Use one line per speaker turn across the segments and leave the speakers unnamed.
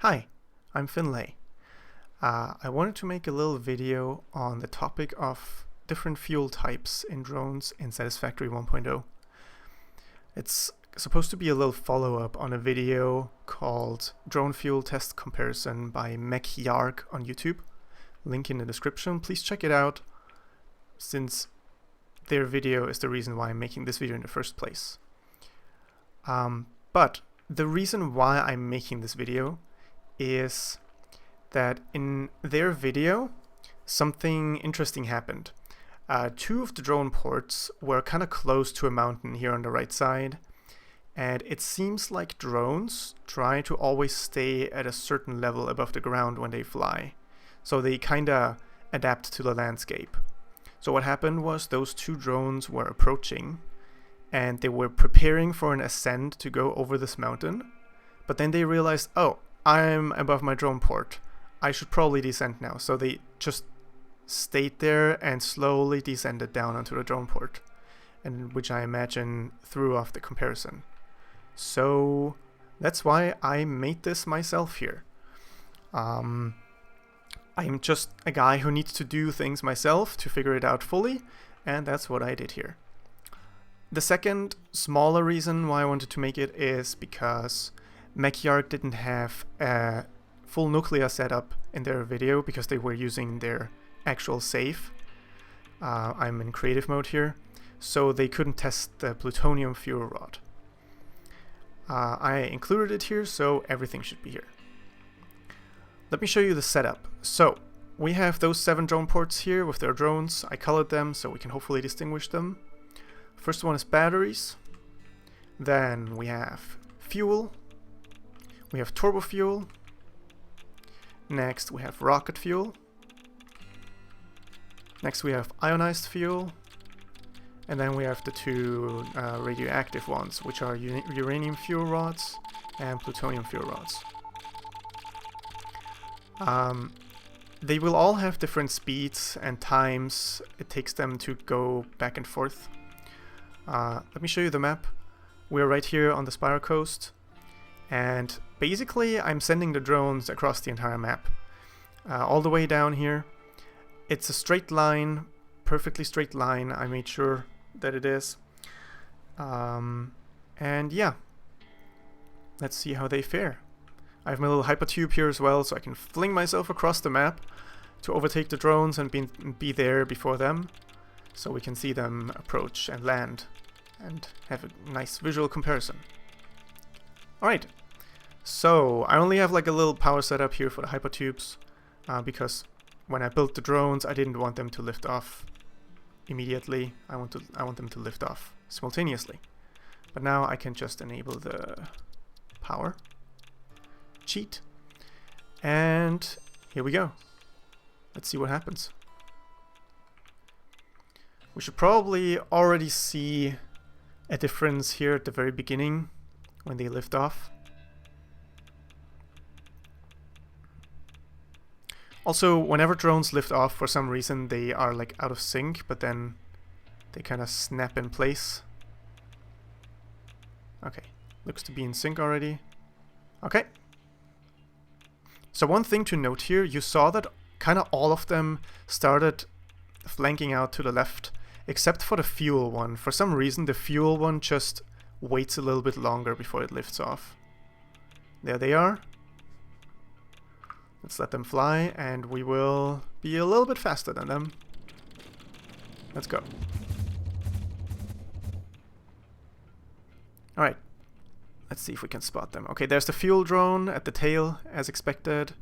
Hi, I'm Finlay. I wanted to make a little video on the topic of different fuel types in drones in Satisfactory 1.0. It's supposed to be a little follow-up on a video called Drone Fuel Test Comparison by MacYark on YouTube. Link in the description. Please check it out, since their video is the reason why I'm making this video in the first place. But the reason why I'm making this video is that in their video something interesting happened. Two of the drone ports were kind of close to a mountain here on the right side, and it seems like drones try to always stay at a certain level above the ground when they fly, so they kind of adapt to the landscape. So what happened was those two drones were approaching and they were preparing for an ascent to go over this mountain, but then they realized, oh, I'm above my drone port, I should probably descend now. So they just stayed there and slowly descended down onto the drone port, and which I imagine threw off the comparison. So that's why I made this myself here. I'm just a guy who needs to do things myself to figure it out fully, and that's what I did here. The second smaller reason why I wanted to make it is because MacYark didn't have a full nuclear setup in their video because they were using their actual safe. I'm in creative mode here, so they couldn't test the plutonium fuel rod. I included it here, so everything should be here. Let me show you the setup. So we have those 7 drone ports here with their drones. I colored them so we can hopefully distinguish them. First one is batteries. Then we have fuel. We have turbo fuel. Next we have rocket fuel. Next we have ionized fuel. And then we have the two radioactive ones, which are uranium fuel rods and plutonium fuel rods. They will all have different speeds and times it takes them to go back and forth. Let me show you the map. We're right here on the Spiral Coast, and basically I'm sending the drones across the entire map. All the way down here. It's a straight line, perfectly straight line. I made sure that it is. And yeah, let's see how they fare. I have my little hypertube here as well, so I can fling myself across the map to overtake the drones and be there before them, so we can see them approach and land and have a nice visual comparison. Alright, so I only have like a little power setup here for the hypertubes, because when I built the drones I didn't want them to lift off immediately. I want them to lift off simultaneously. But now I can just enable the power cheat, and here we go. Let's see what happens. We should probably already see a difference here at the very beginning when they lift off. Also, whenever drones lift off, for some reason they are like out of sync, but then they kind of snap in place. Okay, looks to be in sync already. Okay. So one thing to note here, you saw that kind of all of them started flanking out to the left, except for the fuel one. For some reason the fuel one just waits a little bit longer before it lifts off. There they are. Let's let them fly, and we will be a little bit faster than them. Let's go. Alright. Let's see if we can spot them. Okay, there's the fuel drone at the tail, as expected.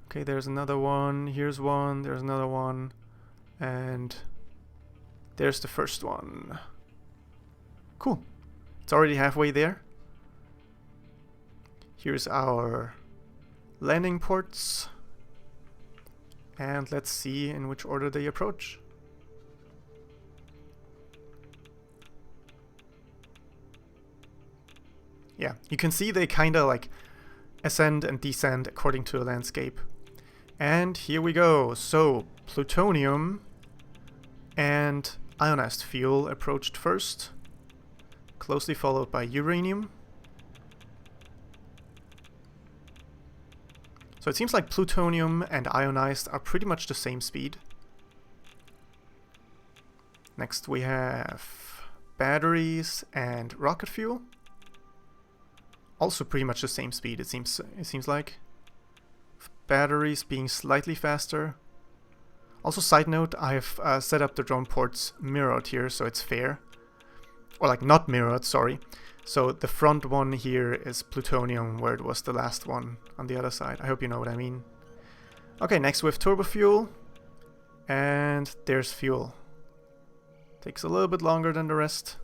Okay, there's another one. Here's one. There's another one. And there's the first one. Cool. It's already halfway there. Here's our landing ports. And let's see in which order they approach. Yeah, you can see they kind of like ascend and descend according to the landscape. And here we go. So plutonium and ionized fuel approached first, closely followed by uranium. So it seems like plutonium and ionized are pretty much the same speed. Next we have batteries and rocket fuel. Also pretty much the same speed, it seems like. Batteries being slightly faster. Also, side note, I've set up the drone ports mirrored here, so it's fair. Or like not mirrored, sorry. So the front one here is plutonium, where it was the last one on the other side. I hope you know what I mean. Okay, next we have turbo fuel. And there's fuel. Takes a little bit longer than the rest.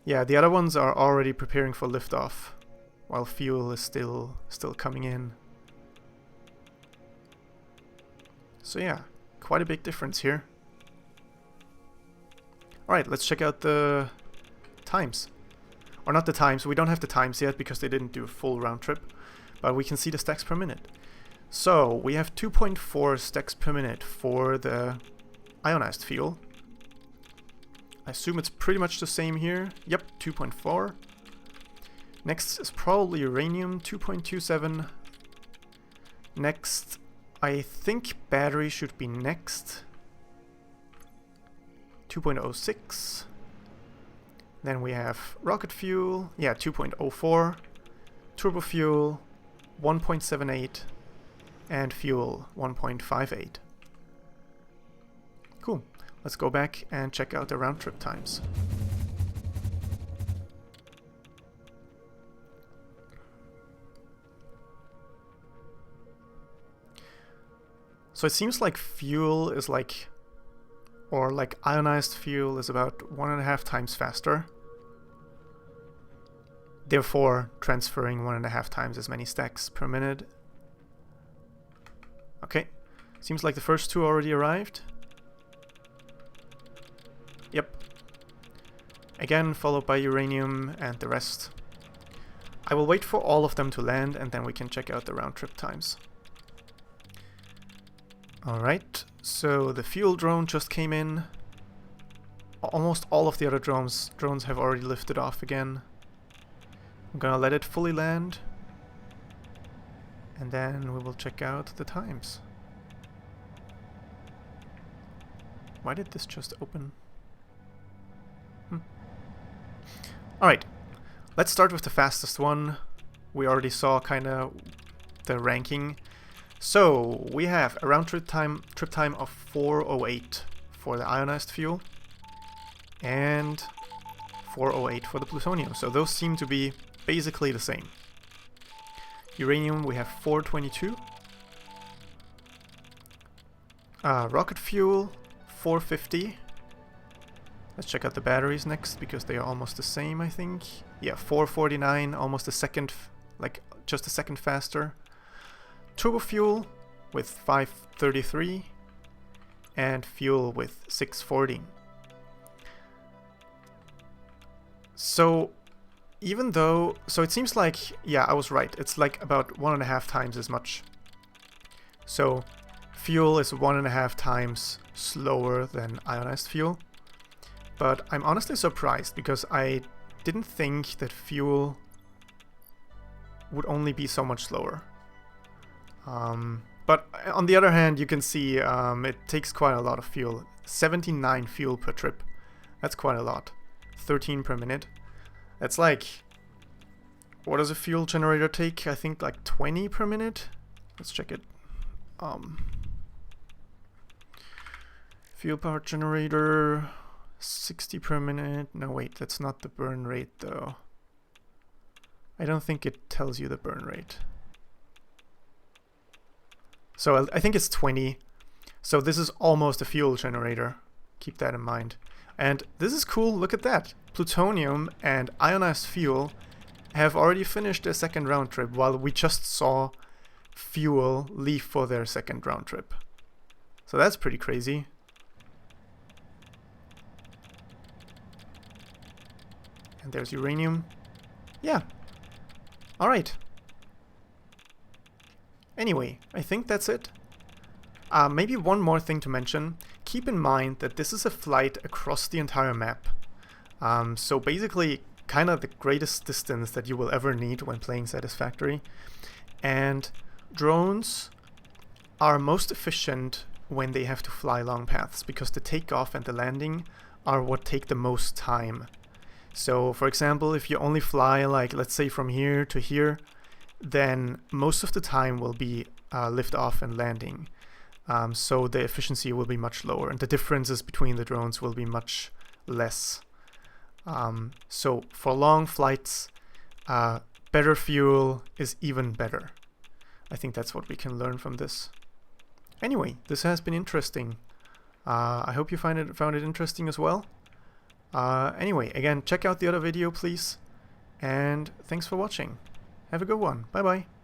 Yeah, the other ones are already preparing for liftoff, while fuel is still coming in. So yeah, quite a big difference here. Alright, let's check out the times. Or not the times, we don't have the times yet because they didn't do a full round trip, but we can see the stacks per minute. So we have 2.4 stacks per minute for the ionized fuel. I assume it's pretty much the same here. Yep, 2.4. Next is probably uranium, 2.27. Next, I think battery should be next. 2.06. Then we have rocket fuel, yeah, 2.04. Turbo fuel, 1.78. And fuel, 1.58. Cool. Let's go back and check out the round trip times. So it seems like fuel is like, or like ionized fuel is about 1.5 times faster. Therefore, transferring 1.5 times as many stacks per minute. Okay, seems like the first two already arrived. Yep. Again, followed by uranium and the rest. I will wait for all of them to land and then we can check out the round trip times. Alright, so the fuel drone just came in. Almost all of the other drones have already lifted off again. I'm gonna let it fully land. And then we will check out the times. Why did this just open? Alright, let's start with the fastest one. We already saw kinda the ranking. So we have a round trip time of 4:08 for the ionized fuel and 4:08 for the plutonium. So those seem to be basically the same. Uranium we have 4:22. Rocket fuel 4:50. Let's check out the batteries next because they are almost the same, I think. Yeah, 4:49, almost a second, like just a second faster. Turbo fuel with 5:33 and fuel with 6:40. So even though, so it seems like, yeah, I was right. It's like about 1.5 times as much. So fuel is 1.5 times slower than ionized fuel. But I'm honestly surprised because I didn't think that fuel would only be so much slower. But on the other hand, you can see it takes quite a lot of fuel. 79 fuel per trip. That's quite a lot. 13 per minute. That's like, what does a fuel generator take? I think like 20 per minute. Let's check it. Fuel power generator, 60 per minute. No, wait, that's not the burn rate though. I don't think it tells you the burn rate. So I think it's 20. So this is almost a fuel generator. Keep that in mind. And this is cool, look at that. Plutonium and ionized fuel have already finished their second round trip, while we just saw fuel leave for their second round trip. So that's pretty crazy. And there's uranium. Yeah. Alright. Anyway, I think that's it. Maybe one more thing to mention. Keep in mind that this is a flight across the entire map. So basically, kind of the greatest distance that you will ever need when playing Satisfactory. And drones are most efficient when they have to fly long paths, because the takeoff and the landing are what take the most time. So for example, if you only fly like, let's say, from here to here, then most of the time will be liftoff and landing. So the efficiency will be much lower, and the differences between the drones will be much less. So for long flights, better fuel is even better. I think that's what we can learn from this. Anyway, this has been interesting. I hope you found it interesting as well. Anyway, again, check out the other video, please. And thanks for watching. Have a good one. Bye bye.